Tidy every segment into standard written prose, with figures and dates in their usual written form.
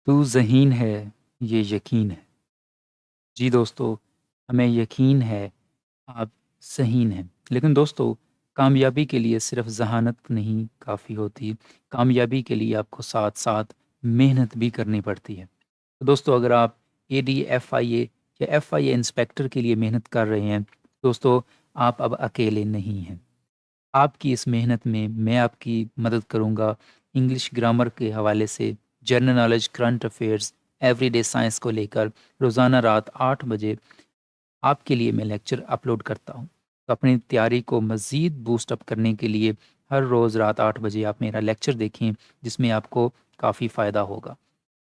तू ज़हीन है, ये यकीन है। जी दोस्तों, हमें यकीन है आप ज़हीन हैं। लेकिन दोस्तों, कामयाबी के लिए सिर्फ़ ज़हानत नहीं काफ़ी होती, कामयाबी के लिए आपको साथ-साथ मेहनत भी करनी पड़ती है। तो दोस्तों, अगर आप एडीएफआईए या एफआईए इंस्पेक्टर के लिए मेहनत कर रहे हैं, दोस्तों आप अब अकेले नहीं हैं। आपकी इस मेहनत में मैं आपकी मदद करूँगा इंग्लिश ग्रामर के हवाले से, general knowledge, current affairs, everyday science को लेकर रोज़ाना रात 8 बजे आपके लिए मैं लेक्चर अपलोड करता हूँ। तो अपनी तैयारी को मज़ीद बूस्ट अप करने के लिए हर रोज़ रात 8 बजे आप मेरा लेक्चर देखें, जिसमें आपको काफ़ी फ़ायदा होगा।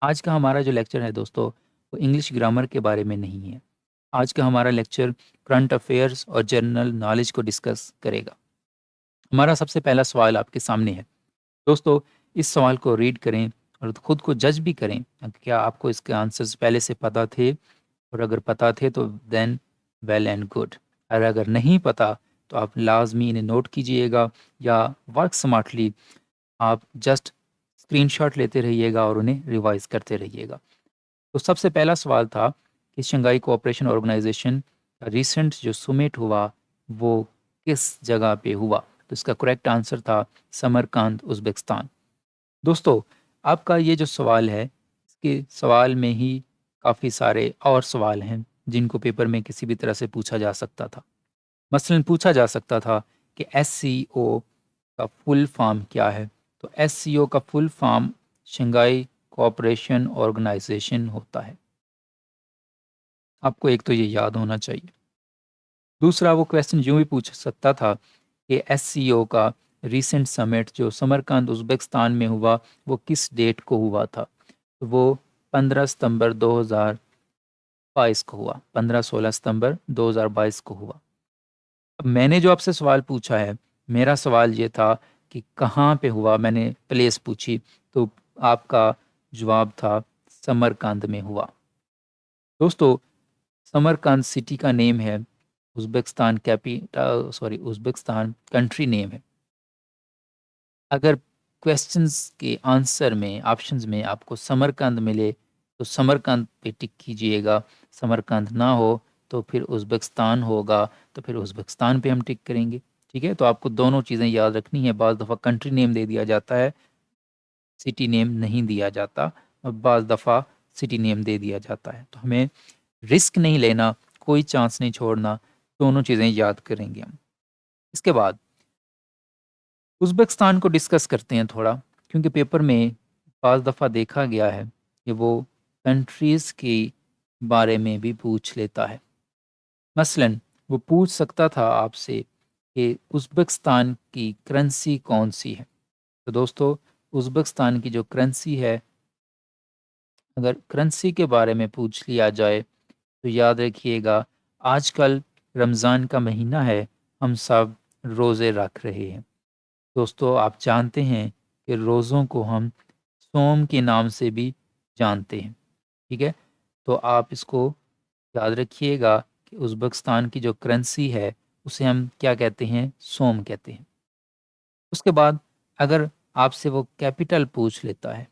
आज का हमारा जो लेक्चर है दोस्तों, वो इंग्लिश ग्रामर के बारे में नहीं है। आज का हमारा लेक्चर करंट अफेयर्स और जनरल नॉलेज को डिस्कस करेगा। हमारा सबसे पहला सवाल आपके सामने है। दोस्तों, इस सवाल को रीड करें और खुद को जज भी करें, क्या आपको इसके आंसर्स पहले से पता थे? और अगर पता थे तो देन वेल एंड गुड। और अगर नहीं पता तो आप लाज़मी इन्हें नोट कीजिएगा या वर्क स्मार्टली आप जस्ट स्क्रीनशॉट लेते रहिएगा और उन्हें रिवाइज़ करते रहिएगा। तो सबसे पहला सवाल था कि शंघाई कोऑपरेशन ऑर्गेनाइज़ेशन का रिसेंट जो समिट हुआ, वो किस जगह पे हुआ? तो इसका करेक्ट आंसर था समरकंद, उज़्बेकिस्तान। दोस्तों, आपका ये जो सवाल है, इसके सवाल में ही काफ़ी सारे और सवाल हैं, जिनको पेपर में किसी भी तरह से पूछा जा सकता था। मसलन पूछा जा सकता था कि एससीओ का फुल फॉर्म क्या है? तो एससीओ का full form Shanghai cooperation organisation होता है। आपको एक तो ये याद होना चाहिए। दूसरा, वो क्वेश्चन यूँ भी पूछ सकता था कि एससीओ का रीसेंट समिट जो समरकंद, उज़्बेकिस्तान में हुआ, वो किस डेट को हुआ था? तो वो 15 सितंबर 2022 को हुआ। 15-16 सितंबर 2022 को हुआ। अब मैंने जो आपसे सवाल पूछा है, मेरा सवाल ये था कि कहाँ पे हुआ? मैंने प्लेस पूछी, तो आपका जवाब था समरकंद में हुआ। दोस्तों, समरकंद सिटी का नेम है, उज़्बेकिस्तान कंट्री नेम है। अगर क्वेश्चंस के आंसर में, ऑप्शंस में आपको समरकंद मिले, तो समरकंद पे टिक कीजिएगा, समरकंद ना हो, तो फिर उज़्बेकिस्तान होगा, तो फिर उज़्बेकिस्तान पे हम टिक करेंगे, ठीक है? तो आपको दोनों चीज़ें याद रखनी है, बाज़ दफ़ा कंट्री नेम दे दिया जाता है, सिटी नेम नहीं दिया जाता और बाज़ दफ़ा सिटी नेम दे दिया जाता है। तो हमें रिस्क नहीं लेना, कोई चांस नहीं छोड़ना, दोनों चीज़ें याद करेंगे हम। इसके बाद उज़्बेकिस्तान को डिस्कस करते हैं थोड़ा, क्योंकि पेपर में बाज़ दफ़ा देखा गया है कि वो कंट्रीज़ के बारे में भी पूछ लेता है। मसलन वो पूछ सकता था आपसे कि उज़्बेकिस्तान की करेंसी कौन-सी है? तो दोस्तों, उज़्बेकिस्तान की जो करेंसी है, अगर करेंसी के बारे में पूछ लिया जाए, तो याद रखिएगा, आजकल रमज़ान का महीना है, हम सब रोज़े रख रहे हैं। दोस्तों, आप जानते हैं कि रोज़ों को हम सोम के नाम से भी जानते हैं, ठीक है? तो आप इसको याद रखिएगा कि उज़्बेकिस्तान की जो करेंसी है, उसे हम क्या कहते हैं? सोम कहते हैं। उसके बाद अगर आपसे वो कैपिटल पूछ लेता है,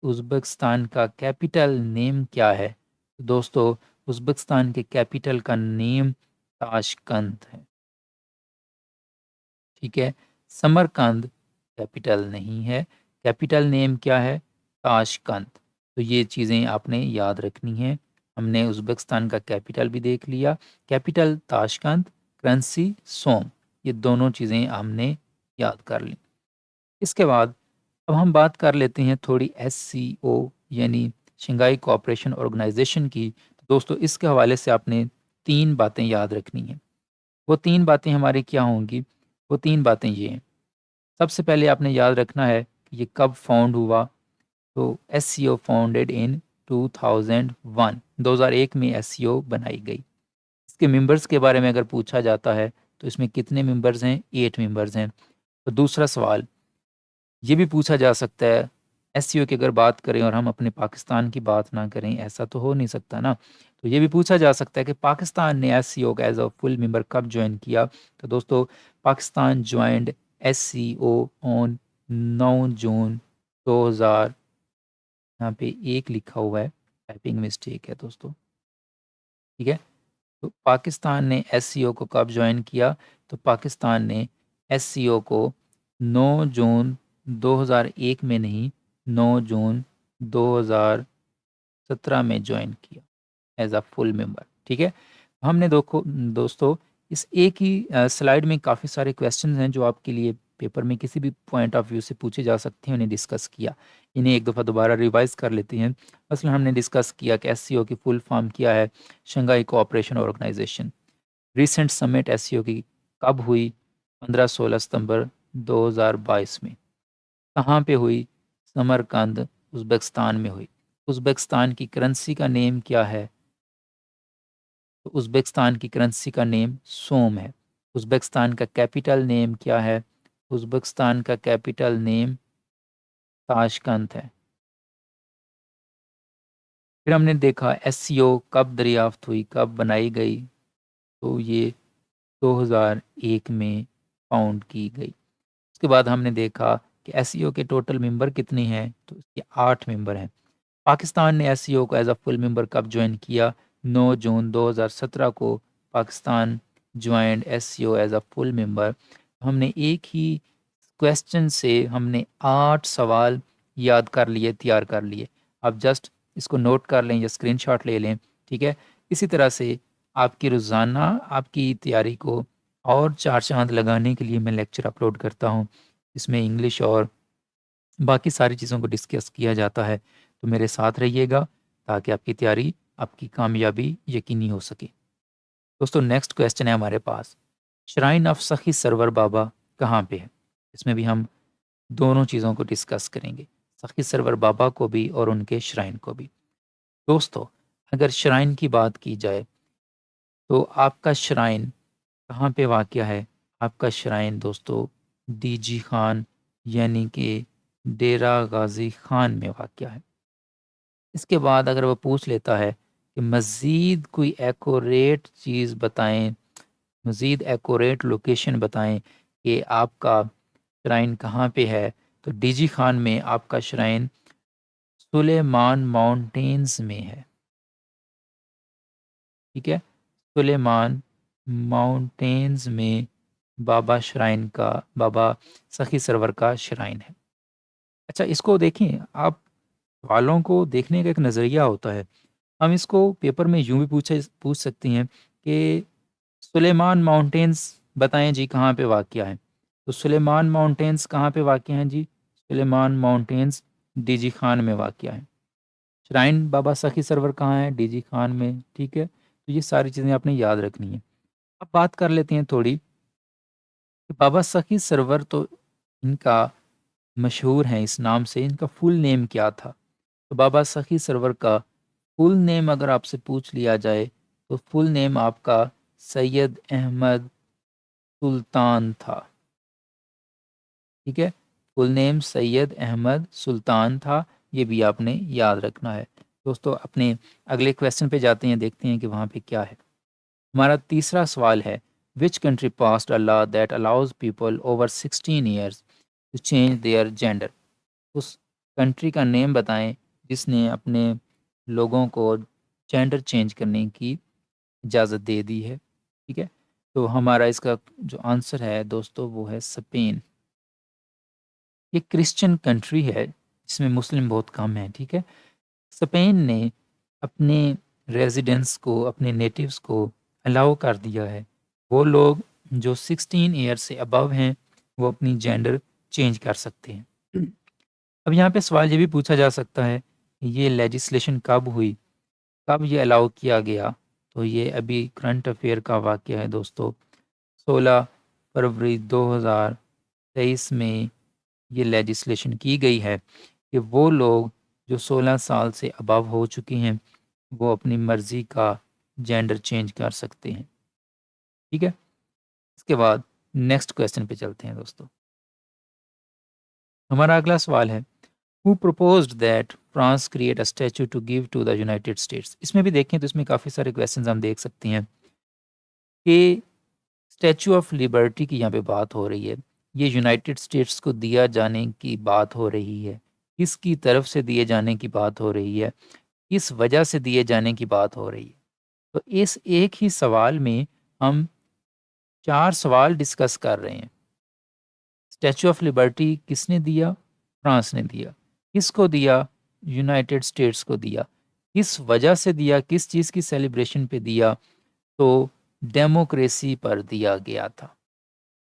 उज़्बेकिस्तान का कैपिटल नेम क्या है? तो दोस्तों, उज़्बेकिस्तान के कैपिटल का नेम ताशकंद है, ठीक है? समरकंद कैपिटल नहीं है, कैपिटल नेम क्या है? ताशकंद। तो ये चीज़ें आपने याद रखनी हैं। हमने उज़्बेकिस्तान का कैपिटल भी देख लिया, कैपिटल ताशकंद, करेंसी सोम, ये दोनों चीज़ें हमने याद कर लीं। इसके बाद अब हम बात कर लेते हैं थोड़ी एससीओ यानी शंघाई कोऑपरेशन ऑर्गेनाइज़ेशन की। तो दोस्तों, इसके हवाले से आपने 3 बातें याद रखनी हैं। वो 3 बातें हमारी क्या होंगी? वो 3 बातें ये हैं। सबसे पहले आपने याद रखना है कि ये कब फाउंड हुआ। तो एससीओ फाउंडेड इन 2001, 2001 में एससीओ बनाई गई। इसके मेंबर्स के बारे में अगर पूछा जाता है, तो इसमें कितने मेंबर्स हैं? 8 मेंबर्स हैं। तो दूसरा सवाल ये भी पूछा जा सकता है, एससीओ की अगर बात करें और हम अपने पाकिस्तान की बात ना करें, ऐसा तो हो नहीं सकता ना। तो ये भी पूछा जा सकता है कि पाकिस्तान ने एससीओ का एज़ अ फुल मेंबर कब जॉइन किया? तो दोस्तों, पाकिस्तान जॉइंड एससीओ ऑन 9 जून 2000 यहाँ पे 1 लिखा हुआ है, टाइपिंग मिस्टेक है दोस्तों, ठीक है? तो पाकिस्तान ने एससीओ को कब जॉइन किया? तो पाकिस्तान ने एससीओ को 9 जून 2001 में नहीं, 9 जून 2017 में जॉइन किया एज़ अ फुल मेंबर, ठीक है? हमने देखो दोस्तों, इस एक ही स्लाइड में काफ़ी सारे क्वेश्चंस हैं जो आपके लिए पेपर में किसी भी पॉइंट ऑफ व्यू से पूछे जा सकते हैं, उन्हें डिस्कस किया। इन्हें एक दफ़ा दोबारा रिवाइज़ कर लेते हैं। मसलन हमने डिस्कस किया कि एससीओ की फुल फॉर्म क्या है? Shanghai cooperation organisation. Recent summit SCO की कब हुई? 15-16 सितंबर 2022 में। कहाँ पे हुई? समरकंद, उज़्बेकिस्तान में हुई। उज़्बेकिस्तान की करेंसी का नेम क्या है? तो उज़्बेकिस्तान की करेंसी का नेम सोम है। उज़्बेकिस्तान का कैपिटल नेम क्या है? उज़्बेकिस्तान का कैपिटल नेम ताशकंद है। फिर हमने देखा एससीओ कब दरियाफ्त हुई, कब बनाई गई? तो ये 2001 में फाउंड की गई। उसके बाद हमने देखा कि एससीओ के टोटल मेंबर कितने हैं? तो इसके 8 मेंबर हैं। पाकिस्तान ने एससीओ को एज़ अ फुल मेंबर कब जॉइन किया? 9 जून 2017 को Pakistan joined SCO as a full member. हमने एक ही क्वेश्चन से हमने 8 सवाल याद कर लिए, तैयार कर लिए। आप जस्ट इसको नोट कर लें या स्क्रीनशॉट ले लें, ठीक है? इसी तरह से आपकी रोज़ाना आपकी तैयारी को और 4 चाँद लगाने के लिए मैं लेक्चर अपलोड करता हूँ। इसमें इंग्लिश और बाकी सारी चीज़ों को डिस्कस किया जाता है। तो मेरे साथ रहिएगा ताकि आपकी तैयारी, आपकी कामयाबी यकीनी हो सके। दोस्तों नेक्स्ट क्वेश्चन है हमारे पास, श्राइन ऑफ सखी सरवर बाबा कहाँ पे है? इसमें भी हम दोनों चीज़ों को डिस्कस करेंगे, सखी सरवर बाबा को भी और उनके श्राइन को भी। दोस्तों अगर श्राइन की बात की जाए तो आपका श्राइन कहाँ पे वाक़या है? आपका श्राइन दोस्तों डीजी खान यानी कि डेरा गाज़ी खान में वाक़या है। इसके बाद अगर वो पूछ लेता है कि मज़ीद कोई एक्यूरेट चीज़ बताएँ, मज़ीद एक्यूरेट लोकेशन बताएँ कि आपका श्राइन कहाँ पे है? तो डीजी खान में आपका श्राइन सुलेमान माउंटेन्स में है, ठीक है? सुलेमान माउंटेन्स में बाबा सखी सरवर का श्राइन है। अच्छा इसको देखें आप, सवालों को देखने का एक नज़रिया होता है। हम इसको पेपर में यूँ भी पूछ सकते हैं कि सुलेमान माउंटेन्स बताएँ जी कहाँ पे वाक़या है? तो सुलेमान माउंटेन्स कहाँ पे वाक़या हैं जी? सुलेमान माउंटेन्स डीजी खान में वाक़या है। श्राइन बाबा सखी सरवर कहाँ है? डीजी खान में, ठीक है? तो ये सारी चीज़ें आपने याद रखनी है। अब बात कर लेते हैं थोड़ी कि बाबा सखी सरवर तो इनका मशहूर हैं इस नाम से, इनका फुल नेम क्या था? तो बाबा सखी सरवर का फुल नेम अगर आपसे पूछ लिया जाए तो फुल नेम आपका सैयद अहमद सुल्तान था, ठीक है? फुल नेम सैयद अहमद सुल्तान था, ये भी आपने याद रखना है। दोस्तों अपने अगले क्वेश्चन पे जाते हैं, देखते हैं कि वहाँ पे क्या है। हमारा तीसरा सवाल है, which country passed a law that allows people over 16 years to change their gender? उस कंट्री का नेम बताएं जिसने अपने लोगों को जेंडर चेंज करने की इजाज़त दे दी है, ठीक है? तो हमारा इसका जो आंसर है दोस्तों वो है स्पेन। ये क्रिश्चियन कंट्री है, जिसमें मुस्लिम बहुत कम हैं, ठीक है? स्पेन ने अपने रेज़िडेंट्स को, अपने नेटिव्स को अलाउ कर दिया है। वो लोग जो 16 ईयर से अबव हैं, वो अपनी जेंडर चेंज कर सकते हैं। अब यहाँ पे सवाल ये भी पूछा जा सकता है, कि ये लेजिस्लेशन कब हुई? कब ये अलाउ किया गया? तो ये अभी करंट अफ़ेयर का वाक़या है दोस्तों। 16 फरवरी 2023 में ये लेजिस्लेशन की गई है कि वो लोग जो 16 साल से अबव हो चुके हैं, वो अपनी मर्ज़ी का जेंडर चेंज कर सकते हैं, ठीक है? इसके बाद नेक्स्ट क्वेश्चन पे चलते हैं दोस्तों। हमारा अगला सवाल है, who proposed that France create a statue to give to the United States? इसमें भी देखें तो इसमें काफ़ी सारे क्वेश्चंस हम देख सकते हैं कि स्टैच्यू ऑफ लिबर्टी की यहाँ पे बात हो रही है। ये यूनाइटेड स्टेट्स को दिया जाने की बात हो रही है। किसकी तरफ से दिए जाने की बात हो रही है, किस वजह से दिए जाने की बात हो रही है। तो इस एक ही सवाल में हम 4 सवाल डिस्कस कर रहे हैं। स्टैच्यू ऑफ लिबर्टी किसने दिया? फ्रांस ने दिया। किसको दिया? यूनाइटेड स्टेट्स को दिया। किस वजह से दिया? किस चीज़ की सेलिब्रेशन पे दिया? तो डेमोक्रेसी पर दिया गया था।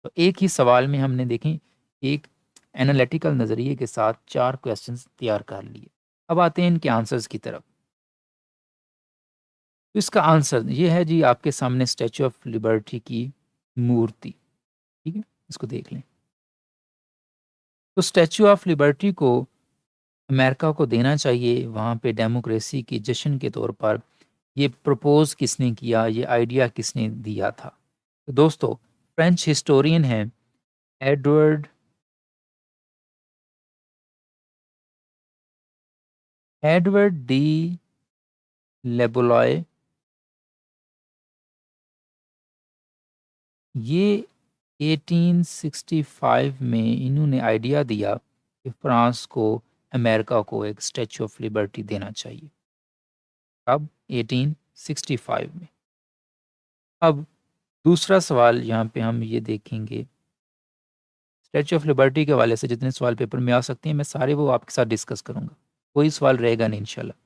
तो एक ही सवाल में हमने देखें एक एनालिटिकल नज़रिए के साथ 4 क्वेश्चंस तैयार कर लिए। अब आते हैं इनके आंसर्स की तरफ। तो इसका आंसर ये है जी, आपके सामने स्टैच्यू ऑफ लिबर्टी की मूर्ति, ठीक है? इसको देख लें। तो स्टैच्यू ऑफ लिबर्टी को अमेरिका को देना चाहिए, वहाँ पे डेमोक्रेसी की जश्न के तौर पर। ये प्रपोज़ किसने किया? ये आइडिया किसने दिया था? तो दोस्तों, फ्रेंच हिस्टोरियन हैं एडवर्ड एडवर्ड डी लेबोलॉय। ये 1865 में इन्होंने आइडिया दिया कि फ्रांस को अमेरिका को एक स्टैच्यू ऑफ लिबर्टी देना चाहिए। अब 1865 में। अब दूसरा सवाल यहाँ पे हम ये देखेंगे, स्टैच्यू ऑफ लिबर्टी के हवाले से जितने सवाल पेपर में आ सकते हैं मैं सारे वो आपके साथ डिस्कस करूंगा, कोई सवाल रहेगा नहीं इंशाल्लाह।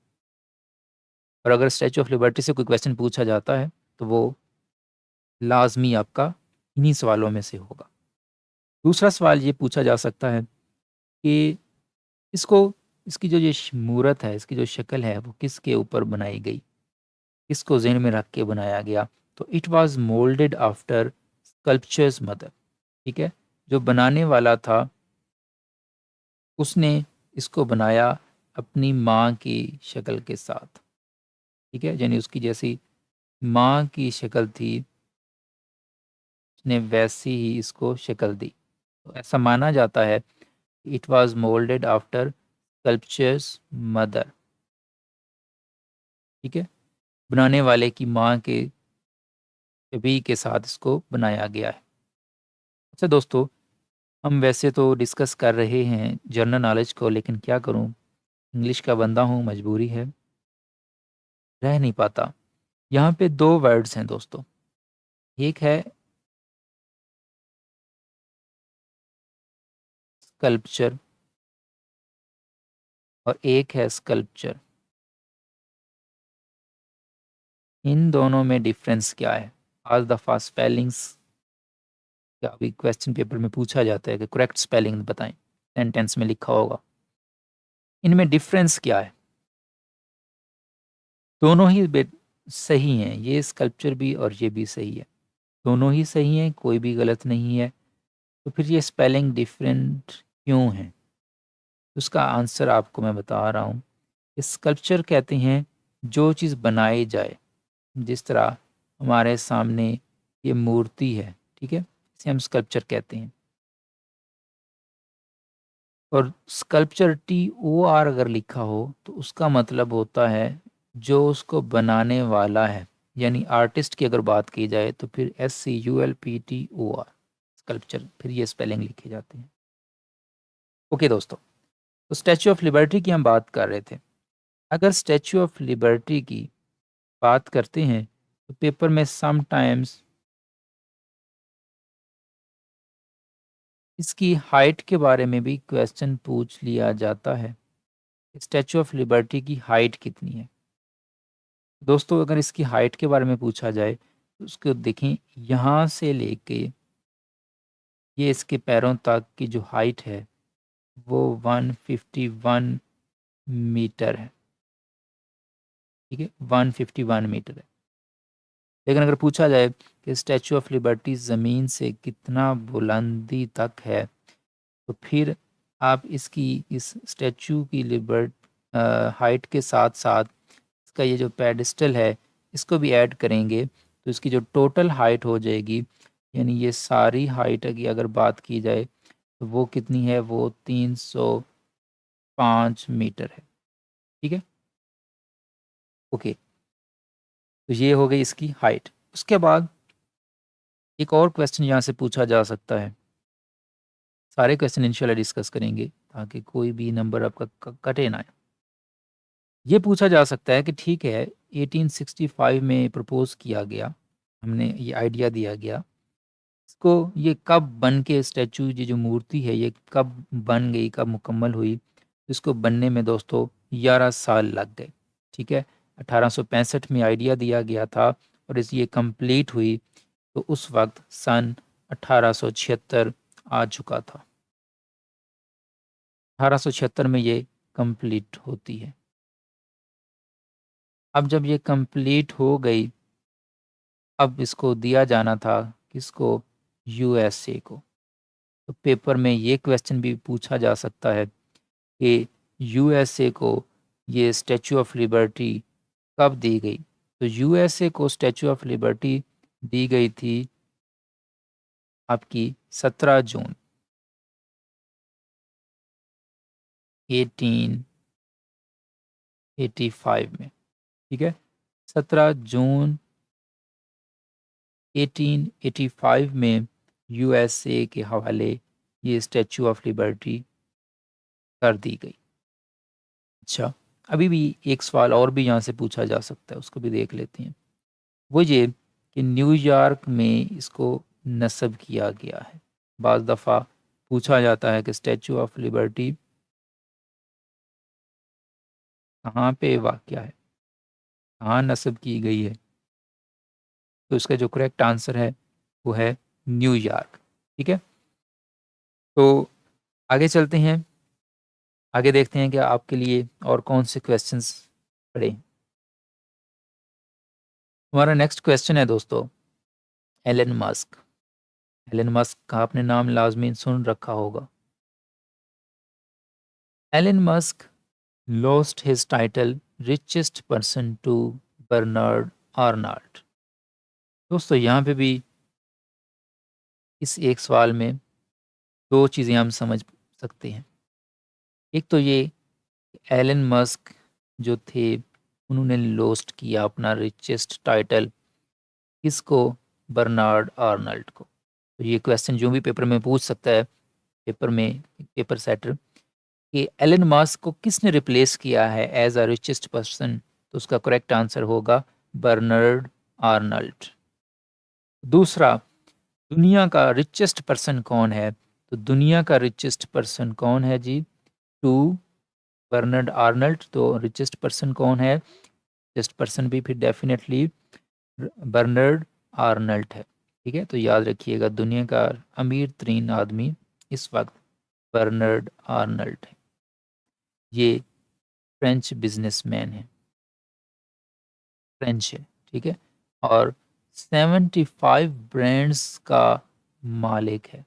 और अगर स्टैच्यू ऑफ लिबर्टी से कोई क्वेश्चन पूछा जाता है तो वो लाजमी आपका इन्हीं सवालों में से होगा। दूसरा सवाल ये पूछा जा सकता है कि इसको इसकी जो ये मूरत है, इसकी जो शक्ल है वो किसके ऊपर बनाई गई, किसको ज़हन में रख के बनाया गया? तो it was moulded after sculptures mother, ठीक है? जो बनाने वाला था उसने इसको बनाया अपनी माँ की शक्ल के साथ, ठीक है? यानी उसकी जैसी माँ की शक्ल थी, उसने वैसी ही इसको शक्ल दी। तो ऐसा माना जाता है, it was moulded after sculptures mother, ठीक है? बनाने वाले की माँ के छवि के साथ इसको बनाया गया है। अच्छा दोस्तों, हम वैसे तो डिस्कस कर रहे हैं जनरल नॉलेज को, लेकिन क्या करूं, इंग्लिश का बंदा हूं, मजबूरी है, रह नहीं पाता। यहाँ पे 2 वर्ड्स हैं दोस्तों, एक है स्कल्पचर और एक है स्कल्पचर। इन दोनों में डिफरेंस क्या है? आज दफ़ा स्पेलिंग्स का भी क्वेश्चन पेपर में पूछा जाता है कि करेक्ट स्पेलिंग बताएं, सेंटेंस में लिखा होगा। इनमें डिफरेंस क्या है? दोनों ही सही हैं, ये स्कल्पचर भी और ये भी सही है, दोनों ही सही हैं, कोई भी गलत नहीं है। तो फिर ये स्पेलिंग डिफरेंट क्यों है? उसका आंसर आपको मैं बता रहा हूँ। स्कल्पचर कहते हैं जो चीज़ बनाई जाए, जिस तरह हमारे सामने ये मूर्ति है, ठीक है? इसे हम स्कल्पचर कहते हैं। और स्कल्पचर TOR अगर लिखा हो तो उसका मतलब होता है जो उसको बनाने वाला है, यानी आर्टिस्ट की अगर बात की जाए तो फिर SCULPTOR स्कल्पचर, फिर ये स्पेलिंग लिखे जाते हैं। ओके दोस्तों, तो स्टैच्यू ऑफ लिबर्टी की हम बात कर रहे थे। अगर स्टैच्यू ऑफ लिबर्टी की बात करते हैं तो पेपर में समटाइम्स इसकी हाइट के बारे में भी क्वेश्चन पूछ लिया जाता है। स्टैच्यू ऑफ लिबर्टी की हाइट कितनी है? दोस्तों, अगर इसकी हाइट के बारे में पूछा जाए तो उसको देखें, यहाँ से लेके ये इसके पैरों तक की जो हाइट है वो 151 मीटर है, ठीक है? 151 मीटर है। लेकिन अगर पूछा जाए कि स्टैचू ऑफ लिबर्टी ज़मीन से कितना बुलंदी तक है, तो फिर आप इसकी इस स्टैचू की हाइट के साथ साथ इसका ये जो पेडिस्टल है इसको भी ऐड करेंगे तो इसकी जो टोटल हाइट हो जाएगी, यानी ये सारी हाइट की अगर बात की जाए तो वो कितनी है? वो 305 मीटर है, ठीक है? ओके, तो ये हो गई इसकी हाइट। उसके बाद एक और क्वेश्चन यहाँ से पूछा जा सकता है, सारे क्वेश्चन इंशाल्लाह डिस्कस करेंगे। ताकि कोई भी नंबर आपका कटे ना। ये पूछा जा सकता है कि ठीक है 1865 में प्रपोज किया गया, हमने ये आइडिया दिया गया, इसको ये कब बन के स्टैचू, ये जो मूर्ति है ये कब बन गई, कब मुकम्मल हुई? इसको बनने में दोस्तों 11 साल लग गए। ठीक है, 1865 में आइडिया दिया गया था और इस ये कंप्लीट हुई तो उस वक्त सन 1876 आ चुका था। 1876 में ये कंप्लीट होती है। अब जब ये कंप्लीट हो गई, अब इसको दिया जाना था किसको? यूएसए को। तो पेपर में ये क्वेश्चन भी पूछा जा सकता है कि यूएसए को ये स्टैचू ऑफ लिबर्टी कब दी गई? तो यूएसए को स्टैचू ऑफ लिबर्टी दी गई थी आपकी 17 जून 1885 में। ठीक है, 17 जून 1885 में यूएसए के हवाले ये स्टैचू ऑफ लिबर्टी कर दी गई। अच्छा, अभी भी एक सवाल और भी यहाँ से पूछा जा सकता है, उसको भी देख लेते हैं। वो ये कि न्यूयॉर्क में इसको नस्ब किया गया है। बाज़ दफ़ा पूछा जाता है कि स्टैचू ऑफ लिबर्टी कहाँ पे वाक़या है, कहाँ नस्ब की गई है? तो इसका जो करेक्ट आंसर है वो है न्यूयॉर्क। ठीक है, तो आगे चलते हैं, आगे देखते हैं कि आपके लिए और कौन से क्वेश्चंस पड़े। हमारा नेक्स्ट क्वेश्चन है दोस्तों, एलन मस्क। एलन मस्क का आपने नाम लाजमी सुन रखा होगा। Elon Musk lost his title richest person to Bernard Arnault. दोस्तों यहाँ पे भी इस एक सवाल में दो चीज़ें हम समझ सकते हैं। एक तो ये एलन मस्क जो थे उन्होंने लोस्ट किया अपना रिचेस्ट टाइटल किसको? बर्नार्ड आर्नल्ड को। तो ये क्वेश्चन जो भी पेपर में पूछ सकता है, पेपर में पेपर सेटर, कि एलन मस्क को किसने रिप्लेस किया है एज अ रिचेस्ट पर्सन, तो उसका करेक्ट आंसर होगा बर्नार्ड आर्नल्ड। दूसरा, दुनिया का रिचेस्ट पर्सन कौन है? तो दुनिया का रिचेस्ट पर्सन कौन है जी? Two Bernard Arnault. तो रिचेस्ट पर्सन कौन है? रिचेस्ट पर्सन भी फिर डेफिनेटली बर्नार्ड आर्नल्ड है। ठीक है, तो याद रखिएगा दुनिया का अमीर तरीन आदमी इस वक्त बर्नार्ड आर्नल्ड है। ये फ्रेंच बिजनेसमैन है, फ्रेंच है। ठीक है, और 75 ब्रांड्स का मालिक है,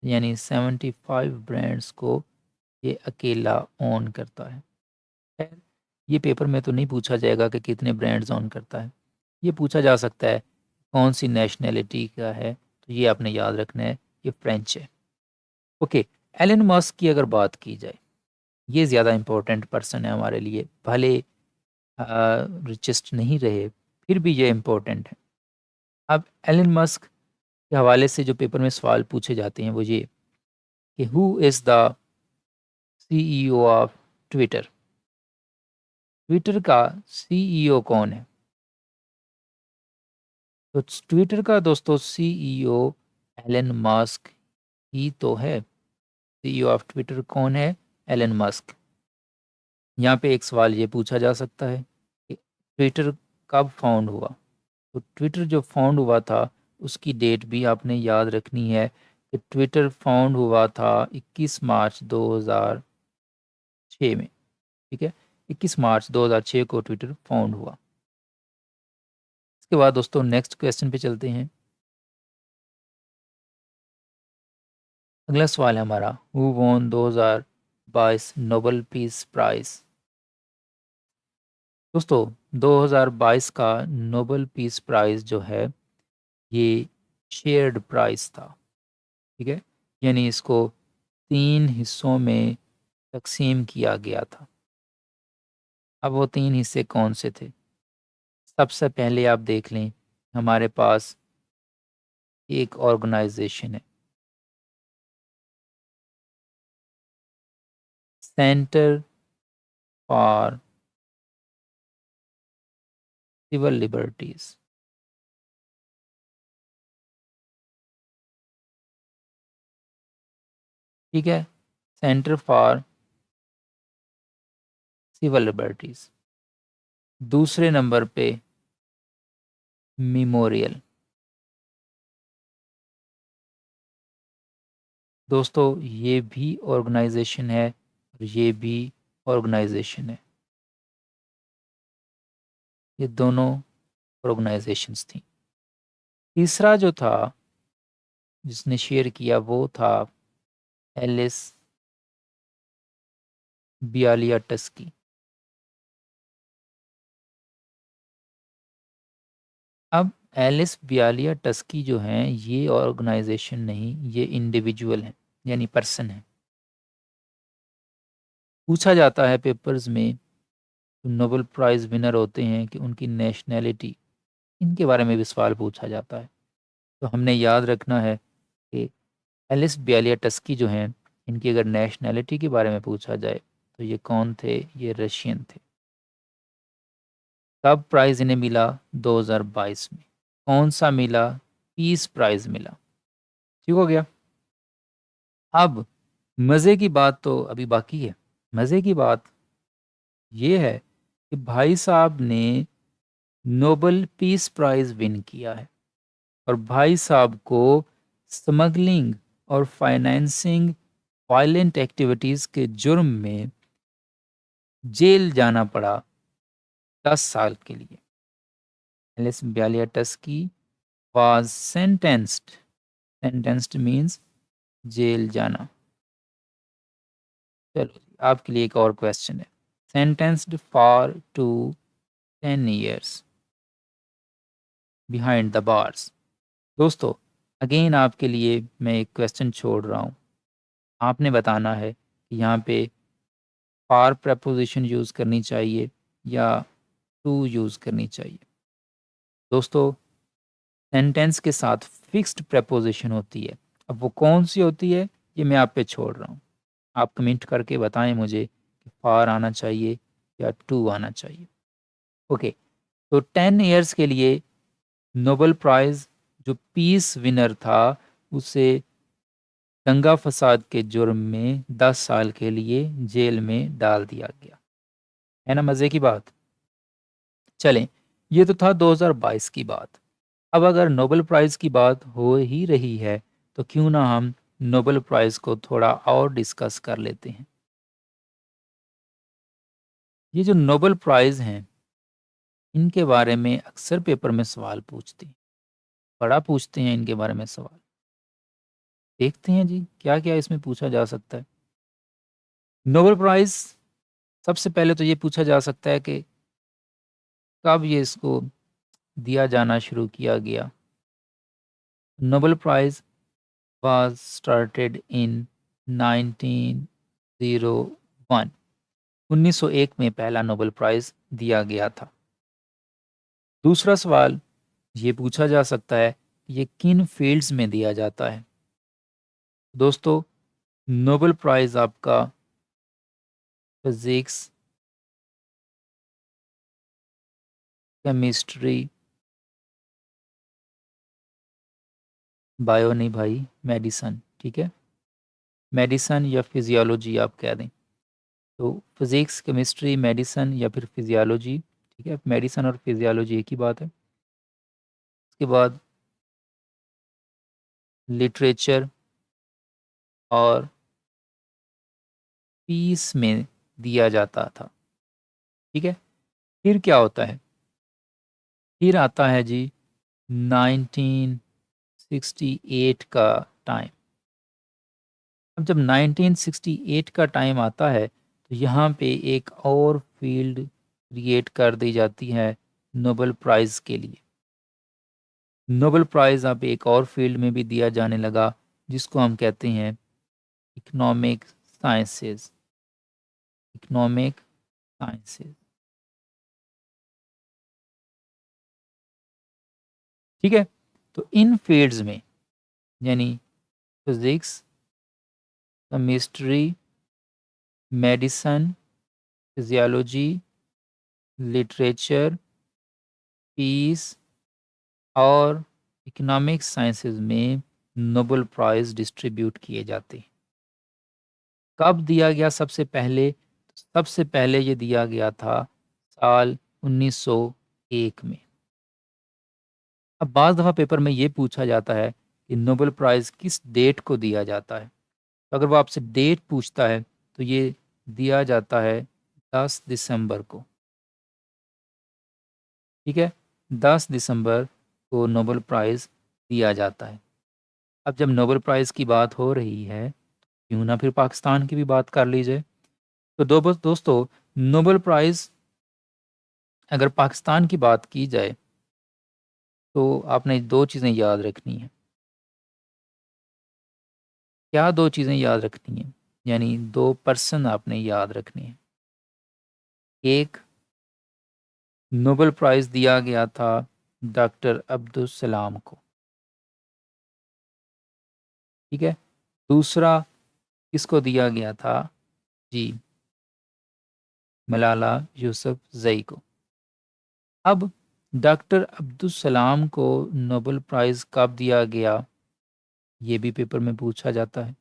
यानी 75 ब्रांड्स को ये अकेला ओन करता है। खैर, ये पेपर में तो नहीं पूछा जाएगा कि कितने ब्रांड्स ओन करता है, ये पूछा जा सकता है कौन सी नेशनैलिटी का है, तो ये आपने याद रखना है, ये फ्रेंच है। ओके, एलन मस्क की अगर बात की जाए, ये ज़्यादा इम्पोर्टेंट पर्सन है हमारे लिए, भले रिचेस्ट नहीं रहे फिर भी ये इम्पोर्टेंट है। अब एलन मस्क के हवाले से जो पेपर में सवाल पूछे जाते हैं वो ये कि who is the CEO of Twitter? Twitter का सीईओ कौन है? तो ट्विटर का दोस्तों सीईओ एलन मस्क ही तो है। सीईओ ऑफ ट्विटर कौन है? Elon Musk. यहाँ पे एक सवाल ये पूछा जा सकता है कि ट्विटर कब फाउंड हुआ? तो ट्विटर जो फाउंड हुआ था उसकी डेट भी आपने याद रखनी है कि ट्विटर फाउंड हुआ था 21 मार्च 2006 में। ठीक है, 21 मार्च 2006 को ट्विटर फाउंड हुआ। इसके बाद दोस्तों नेक्स्ट क्वेश्चन पे चलते हैं। अगला सवाल है हमारा, who won 2022 Nobel peace prize? दोस्तों 2022 का नोबेल पीस प्राइज जो है ये शेयर्ड प्राइज था। ठीक है, यानी इसको 3 हिस्सों में तकसीम किया गया था। अब वो 3 हिस्से कौन से थे? सबसे पहले आप देख लें, हमारे पास एक ऑर्गेनाइजेशन है, सेंटर फॉर सिविल लिबर्टीज। ठीक है, सेंटर फॉर सिविल लिबर्टीज। दूसरे नंबर पे मेमोरियल। दोस्तों ये भी ऑर्गेनाइजेशन है और ये भी ऑर्गेनाइजेशन है, ये दोनों ऑर्गेनाइजेशंस थी। तीसरा जो था जिसने शेयर किया वो था एलिस बियालियाटस्की। अब एलिस बियालियाटस्की जो हैं ये ऑर्गेनाइजेशन नहीं, ये इंडिविजुअल हैं, यानी पर्सन है। पूछा जाता है पेपर्स में, नोबेल प्राइज़ विनर होते हैं कि उनकी नेशनैलिटी, इनके बारे में भी सवाल पूछा जाता है। तो हमने याद रखना है कि एलिस बियालियाटस्की जो हैं इनकी अगर नेशनैलिटी के बारे में पूछा जाए तो ये कौन थे? ये रशियन थे। कब प्राइज़ इन्हें मिला? 2022 में। कौन सा मिला? पीस प्राइज़ मिला। ठीक हो गया। अब मज़े की बात तो अभी बाकी है। मज़े की बात ये है कि भाई साहब ने नोबेल पीस प्राइज़ विन किया है और भाई साहब को स्मगलिंग और फाइनेंसिंग वायलेंट एक्टिविटीज़ के जुर्म में जेल जाना पड़ा 10 साल के लिए। Ales Bialiatski was sentenced means jail जाना। चलो आपके लिए एक और क्वेश्चन है। Sentenced for two 10 years behind the bars. दोस्तों अगेन आपके लिए मैं एक क्वेश्चन छोड़ रहा हूँ। आपने बताना है कि यहाँ पे फॉर प्रपोजिशन यूज़ करनी चाहिए या टू यूज़ करनी चाहिए। दोस्तों सेंटेंस के साथ फिक्स्ड प्रपोजिशन होती है। अब वो कौन सी होती है ये मैं आप पे छोड़ रहा हूँ। आप कमेंट करके बताएं मुझे कि फॉर आना चाहिए या टू आना चाहिए। ओके, तो 10 ईयर्स के लिए नोबेल प्राइज़ जो पीस विनर था उसे दंगा फसाद के जुर्म में 10 साल के लिए जेल में डाल दिया गया। है ना मज़े की बात? चलें, ये तो था 2022 की बात। अब अगर नोबेल प्राइज़ की बात हो ही रही है तो क्यों ना हम नोबेल प्राइज़ को थोड़ा और डिस्कस कर लेते हैं। ये जो नोबेल प्राइज़ हैं इनके बारे में अक्सर पेपर में सवाल पूछते हैं, बड़ा पूछते हैं इनके बारे में सवाल। देखते हैं जी क्या-क्या इसमें पूछा जा सकता है। नोबेल प्राइज़ सबसे पहले तो ये पूछा जा सकता है कि कब ये इसको दिया जाना शुरू किया गया। Nobel prize was started in 1901। 1901 में पहला नोबेल प्राइज़ दिया गया था। दूसरा सवाल ये पूछा जा सकता है कि ये किन फ़ील्ड्स में दिया जाता है। दोस्तों नोबेल प्राइज़ आपका फिज़िक्स, केमिस्ट्री, बायो नहीं भाई, मेडिसिन, ठीक है? मेडिसिन या फिज़ियोलॉजी आप कह दें। तो फिज़िक्स, केमिस्ट्री, मेडिसिन या फिर फिज़ियोलॉजी, ठीक है? मेडिसिन और फिज़ियोलॉजी एक ही बात है। उसके बाद लिटरेचर और पीस में दिया जाता था, ठीक है? फिर क्या होता है? फिर आता है जी 1968 का टाइम। अब जब 1968 का टाइम आता है तो यहाँ पे एक और फील्ड क्रिएट कर दी जाती है नोबेल प्राइज़ के लिए। नोबेल प्राइज़ अब एक और फील्ड में भी दिया जाने लगा जिसको हम कहते हैं इकोनॉमिक साइंसेस। इकोनॉमिक साइंसेस, ठीक है? तो इन फील्ड्स में यानी physics, chemistry, medicine, physiology, literature, peace और इकोनॉमिक साइंसेज में नोबेल प्राइज़ डिस्ट्रीब्यूट किए जाते हैं। कब दिया गया सबसे पहले? सबसे पहले ये दिया गया था साल 1901 में। अब बाज़ दफ़ा पेपर में ये पूछा जाता है कि नोबेल प्राइज़ किस डेट को दिया जाता है। तो अगर वो आपसे डेट पूछता है तो ये दिया जाता है 10 दिसंबर को, ठीक है? 10 दिसंबर को नोबेल प्राइज़ दिया जाता है। अब जब नोबेल प्राइज़ की बात हो रही है, क्यों ना फिर पाकिस्तान की भी बात कर ली जाए। तो दोस्तों, नोबेल प्राइज़ अगर पाकिस्तान की बात की जाए तो आपने 2 चीज़ें याद रखनी हैं। क्या 2 चीज़ें याद रखनी हैं? यानी 2 पर्सन आपने याद रखने हैं। एक, नोबेल प्राइज़ दिया गया था डॉक्टर अब्दुल सलाम को, ठीक है? दूसरा किसको दिया गया था? जी, मलाला यूसुफ़ज़ई को। अब डॉक्टर अब्दुल सलाम को नोबेल प्राइज़ कब दिया गया? ये भी पेपर में पूछा जाता है।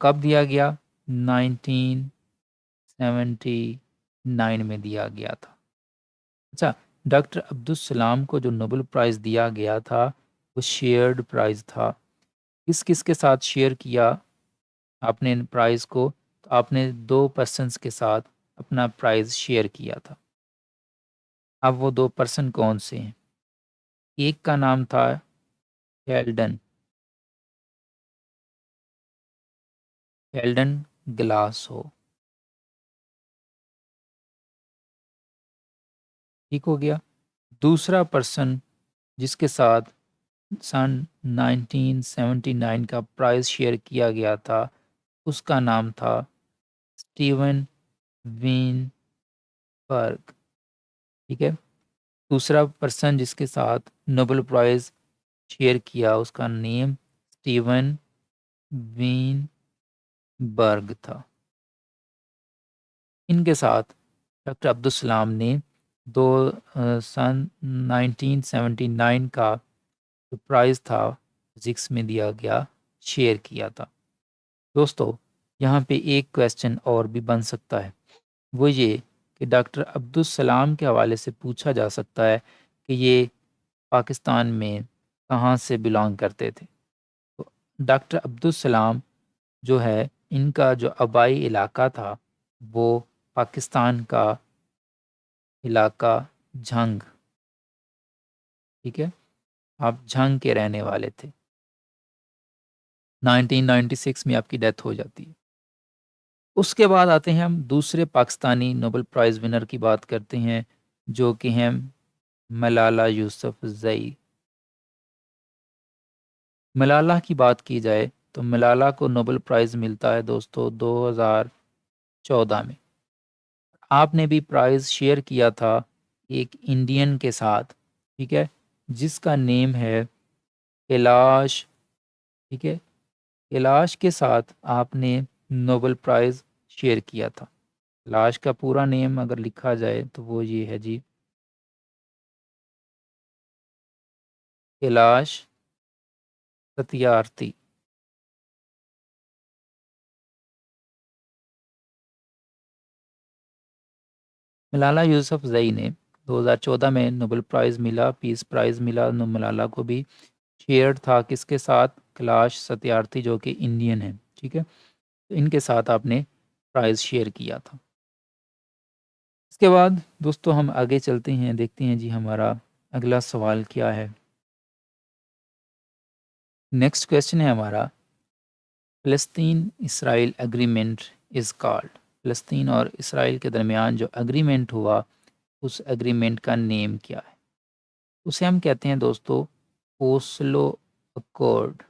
कब दिया गया? 1979 में दिया गया था। अच्छा, डॉक्टर अब्दुल सलाम को जो नोबेल प्राइज़ दिया गया था, वो शेयर्ड प्राइज़ था। किस-किस के साथ शेयर किया आपने इन प्राइज़ को? तो आपने 2 पर्सन्स के साथ अपना प्राइज़ शेयर किया था। अब वो 2 पर्सन कौन से हैं? एक का नाम था शेल्डन, शेल्डन ग्लासगो, ठीक हो गया? दूसरा पर्सन जिसके साथ सन 1979 का प्राइज़ शेयर किया गया था, उसका नाम था स्टीवन वीनबर्ग, ठीक है? दूसरा पर्सन जिसके साथ नोबेल प्राइज़ शेयर किया, उसका नेम स्टीवन वीनबर्ग था। इनके साथ डॉक्टर अब्दुल सलाम ने सन 1979 का जो प्राइज़ था फिज़िक्स में दिया गया, शेयर किया था। दोस्तों, यहाँ पे एक क्वेश्चन और भी बन सकता है, वो ये कि डॉक्टर अब्दुल सलाम के हवाले से पूछा जा सकता है कि ये पाकिस्तान में कहाँ से बिलॉन्ग करते थे। तो डॉक्टर अब्दुल सलाम जो है, इनका जो आबाई इलाका था, वो पाकिस्तान का इलाका झंग, ठीक है? आप झंग के रहने वाले थे। 1996 में आपकी डेथ हो जाती है। उसके बाद आते हैं हम दूसरे पाकिस्तानी नोबेल प्राइज़ विनर की बात करते हैं, जो कि हैं मलाला यूसुफ़ज़ई। मलाला की बात की जाए तो मलाला को नोबेल प्राइज़ मिलता है दोस्तों 2014 में। आपने भी प्राइज़ शेयर किया था एक इंडियन के साथ, ठीक है? जिसका नेम है कैलाश, ठीक है? कैलाश के साथ आपने नोबेल प्राइज़ शेयर किया था। कैलाश का पूरा नेम अगर लिखा जाए तो वो ये है जी, कैलाश सत्यार्थी। मलाला यूसुफ़ज़ई ने 2014 में नोबेल प्राइज़ मिला, पीस प्राइज़ मिला मलाला को भी। शेयर्ड था किसके साथ? कैलाश सत्यार्थी जो कि इंडियन है, ठीक है? तो इनके साथ आपने प्राइज़ शेयर किया था। इसके बाद दोस्तों हम आगे चलते हैं, देखते हैं जी हमारा अगला सवाल क्या है। नेक्स्ट क्वेश्चन है हमारा, फ़लस्तीन इसराइल एग्रीमेंट इज़ कॉल्ड। फ़लस्तीन और इसराइल के दरमियान जो एग्रीमेंट हुआ, उस एग्रीमेंट का नेम क्या है? उसे हम कहते हैं दोस्तों ओस्लो अकॉर्ड।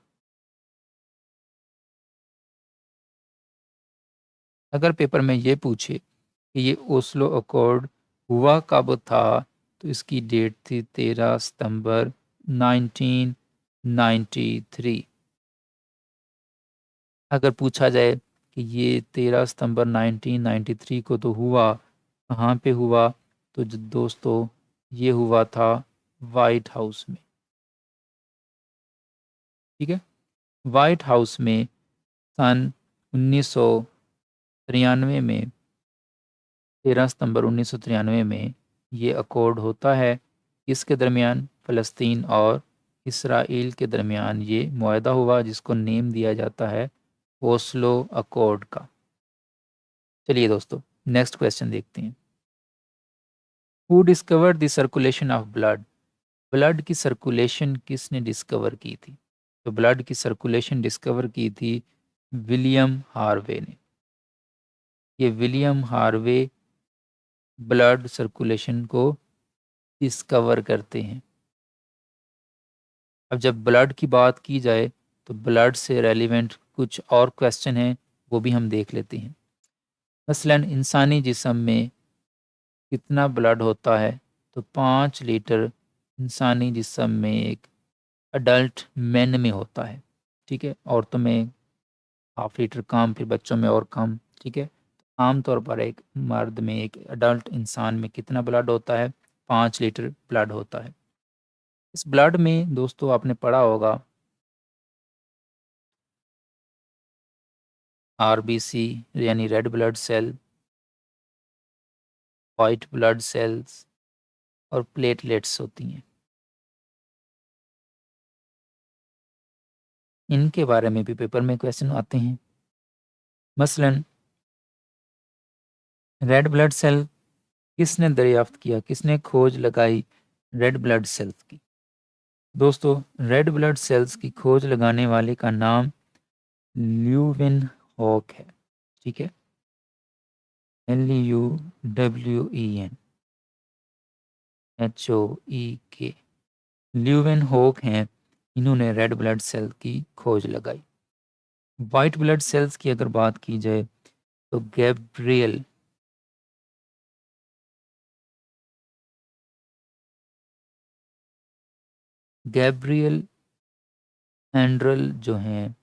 अगर पेपर में ये पूछे कि ये ओस्लो अकॉर्ड हुआ कब था, तो इसकी डेट थी 13 सितंबर 1993। अगर पूछा जाए कि ये 13 सितंबर 1993 को तो हुआ, कहाँ पे हुआ? तो दोस्तों ये हुआ था वाइट हाउस में। ठीक है, वाइट हाउस में सन 1993 में, 13 सितंबर 1993 में ये अकॉर्ड होता है। इसके दरमियान फ़लस्तीन और इसराइल के दरमियान ये मुआहदा हुआ, जिसको नेम दिया जाता है ओस्लो अकॉर्ड का। चलिए दोस्तों, नेक्स्ट क्वेश्चन देखते हैं। Who discovered the circulation of blood? Blood की सर्कुलेशन किसने डिस्कवर की थी? तो ब्लड की सर्कुलेशन डिस्कवर की थी विलियम हार्वे ने। ये विलियम हार्वे ब्लड सर्कुलेशन को डिस्कवर करते हैं। अब जब ब्लड की बात की जाए तो ब्लड से रेलिवेंट कुछ और क्वेश्चन हैं, वो भी हम देख लेते हैं। मसलन इंसानी जिस्म में कितना ब्लड होता है? तो 5 लीटर इंसानी जिस्म में एक अडल्ट मैन में होता है। ठीक है, औरतों में हाफ लीटर कम, फिर बच्चों में और कम। ठीक है, आमतौर पर एक मर्द में, एक अडल्ट इंसान में कितना ब्लड होता है? 5 लीटर ब्लड होता है। इस ब्लड में दोस्तों आपने पढ़ा होगा आरबीसी यानी red blood cell, white blood cells और प्लेटलेट्स होती हैं। इनके बारे में भी पेपर में क्वेश्चन आते हैं। मसलन रेड ब्लड सेल किसने दरियाफ्त किया, किसने खोज लगाई रेड ब्लड सेल्स की? दोस्तों रेड ब्लड सेल्स की खोज लगाने वाले का नाम ल्यूविन हॉक है। ठीक है, LUWENHOEK, ल्यूविन हॉक हैं। इन्होंने रेड ब्लड सेल की खोज लगाई। वाइट ब्लड सेल्स की अगर बात की जाए तो गैब्रियल एंड्रल जो हैं,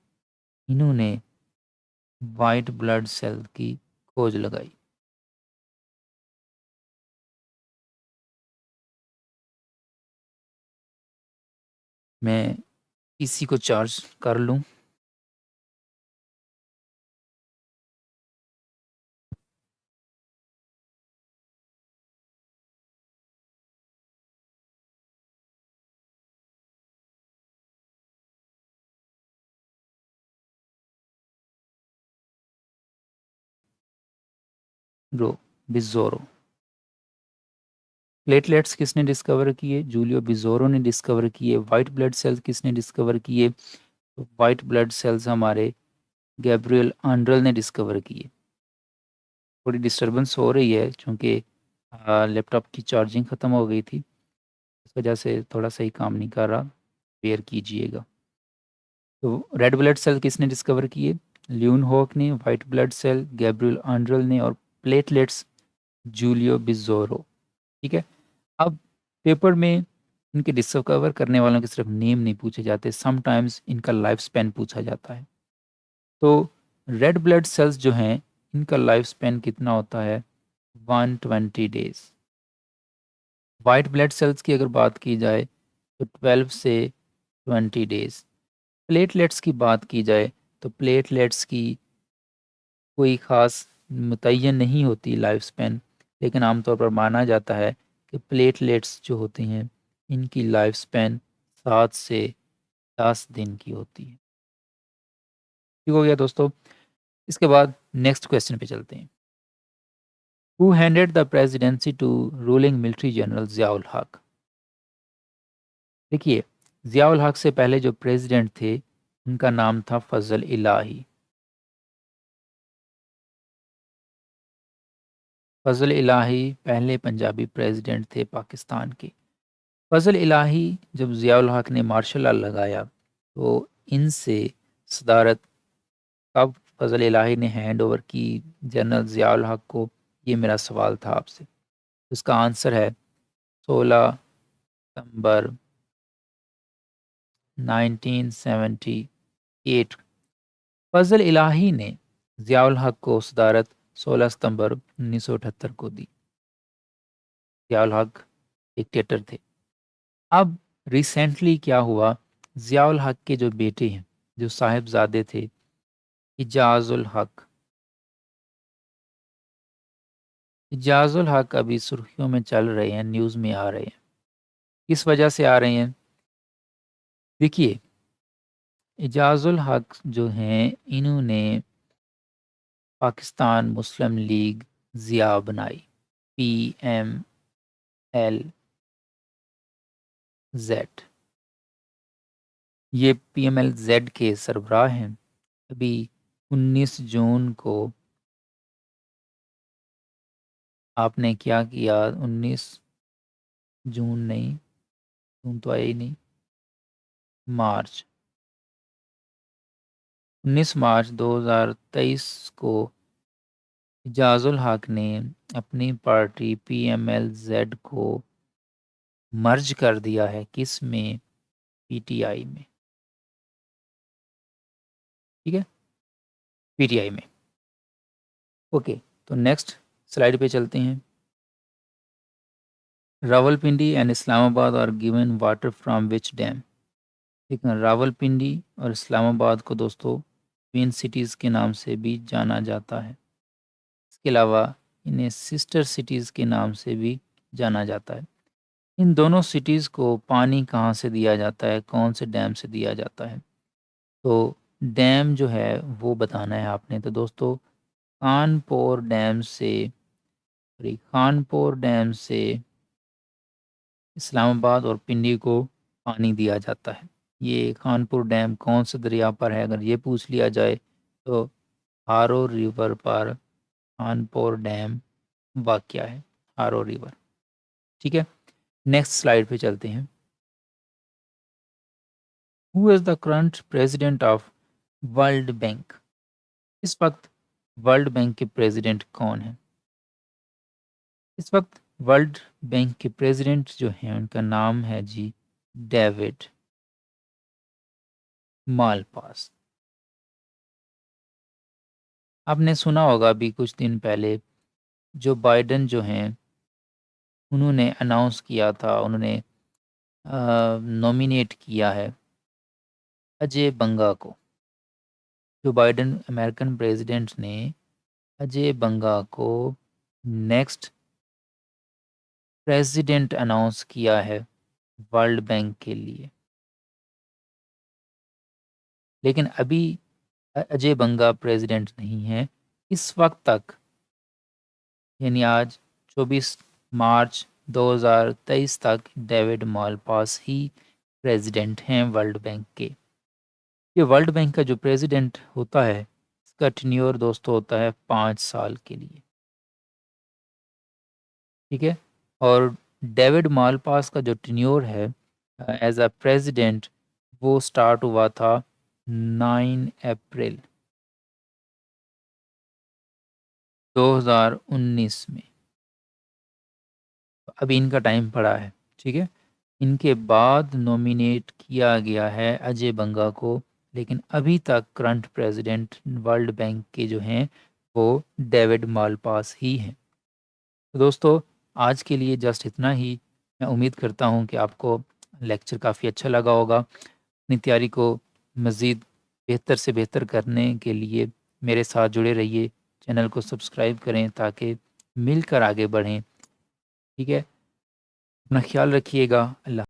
इन्होंने वाइट ब्लड सेल की खोज लगाई। मैं इसी को चार्ज कर लूं। रो बिजोरो। प्लेटलेट्स किसने डिस्कवर किए? जूलियो बिजोरो ने डिस्कवर किए। वाइट ब्लड सेल्स किसने डिस्कवर किए? तो वाइट ब्लड सेल्स हमारे गैब्रियल आंड्रल ने डिस्कवर किए। थोड़ी डिस्टरबेंस हो रही है क्योंकि लैपटॉप की चार्जिंग ख़त्म हो गई थी, इस वजह से थोड़ा सही काम नहीं कर रहा, बेयर कीजिएगा। तो रेड ब्लड सेल किसने डिस्कवर किए? ल्यून हॉक ने। वाइट ब्लड सेल गैब्रियल आंड्रल ने। और प्लेटलेट्स जूलियो बिजोरो। ठीक है, अब पेपर में इनके डिस्कवर करने वालों के सिर्फ नेम नहीं पूछे जाते, समटाइम्स इनका लाइफ स्पैन पूछा जाता है। तो रेड ब्लड सेल्स जो हैं, इनका लाइफ स्पैन कितना होता है? 120 डेज। वाइट ब्लड सेल्स की अगर बात की जाए तो 12 से 20 डेज। प्लेटलेट्स की बात की जाए तो प्लेटलेट्स की कोई ख़ास मुतय्यन नहीं होती लाइफ स्पैन, लेकिन आमतौर पर माना जाता है कि प्लेटलेट्स जो होती हैं, इनकी लाइफ स्पैन 7 से 10 दिन की होती है। ठीक हो गया दोस्तों। इसके बाद नेक्स्ट क्वेश्चन पे चलते हैं। Who handed the presidency to ruling military general Ziaul Haq? देखिए, ज़ियाउल हक से पहले जो प्रेसिडेंट थे, उनका नाम था फजल इलाही। फजल इलाही पहले पंजाबी प्रेसिडेंट थे पाकिस्तान के। फजल इलाही जब ज़ियाउल हक ने मार्शल लॉ लगाया तो इनसे सदारत कब फजल इलाही ने हैंड ओवर की जनरल ज़ियाउल हक को? ये मेरा सवाल था आपसे। इसका आंसर है 16 सितंबर 1978। फजल इलाही ने ज़ियाउल हक को सदारत 16 सितंबर 1978 को दी। ज़ियाउल हक डिक्टेटर थे। अब रिसेंटली क्या हुआ, ज़ियाउल हक के जो बेटे हैं, जो साहिबजादे थे, इजाज़ुल हक, इजाज़ुल हक अभी सुर्खियों में चल रहे हैं, न्यूज़ में आ रहे हैं। किस वजह से आ रहे हैं? देखिए, इजाज़ुल हक जो हैं, इन्होंने पाकिस्तान मुस्लिम लीग ज़िया बनाई, PMLZ। ये PMLZ के सरबराह हैं। अभी 19 जून को आपने क्या किया, 19 जून नहीं, जून तो आया ही नहीं, मार्च, 19 मार्च 2023 को इजाज़ुल हक ने अपनी पार्टी PMLZ को मर्ज कर दिया है, किस में, PTI में। ठीक है, PTI में। ओके, तो नेक्स्ट स्लाइड पे चलते हैं। Rawalpindi and Islamabad are given water from which dam. ठीक है, रावलपिंडी और इस्लामाबाद को दोस्तों ट्विन सिटीज़ के नाम से भी जाना जाता है। इसके अलावा इन्हें सिस्टर सिटीज़ के नाम से भी जाना जाता है। इन दोनों सिटीज़ को पानी कहाँ से दिया जाता है, कौन से डैम से दिया जाता है? तो डैम जो है वो बताना है आपने। तो दोस्तों खानपुर डैम से इस्लामाबाद और पिंडी को पानी दिया जाता है। ये खानपुर डैम कौन से दरिया पर है, अगर ये पूछ लिया जाए तो हारो रिवर पर खानपुर डैम वाक़या है, हारो रिवर। ठीक है, नेक्स्ट स्लाइड पे चलते हैं। Who is the current president of world bank? इस वक्त वर्ल्ड बैंक के प्रेसिडेंट कौन हैं? इस वक्त वर्ल्ड बैंक के प्रेसिडेंट जो हैं उनका नाम है जी डेविड मालपास। आपने सुना होगा अभी कुछ दिन पहले जो बाइडेन जो हैं उन्होंने अनाउंस किया था, उन्होंने नॉमिनेट किया है अजय बंगा को। जो बाइडेन अमेरिकन प्रेसिडेंट ने अजय बंगा को नेक्स्ट प्रेसिडेंट अनाउंस किया है वर्ल्ड बैंक के लिए। लेकिन अभी अजय बंगा प्रेसिडेंट नहीं है इस वक्त तक, यानी आज 24 मार्च 2023 तक डेविड मालपास ही प्रेसिडेंट हैं वर्ल्ड बैंक के। ये वर्ल्ड बैंक का जो प्रेसिडेंट होता है इसका टेन्योर दोस्तों होता है 5 साल के लिए। ठीक है, और डेविड मालपास का जो टेन्योर है एज अ प्रेसिडेंट वो स्टार्ट हुआ था 9 अप्रैल 2019 में। अभी इनका टाइम पड़ा है। ठीक है, इनके बाद नॉमिनेट किया गया है अजय बंगा को, लेकिन अभी तक करंट प्रेसिडेंट वर्ल्ड बैंक के जो हैं वो डेविड मालपास ही हैं। तो दोस्तों आज के लिए जस्ट इतना ही। मैं उम्मीद करता हूँ कि आपको लेक्चर काफ़ी अच्छा लगा होगा। अपनी तैयारी को मज़ीद बेहतर से बेहतर करने के लिए मेरे साथ जुड़े रहिए, चैनल को सब्सक्राइब करें ताकि मिलकर आगे बढ़ें। ठीक है, अपना ख्याल रखिएगा। अल्लाह।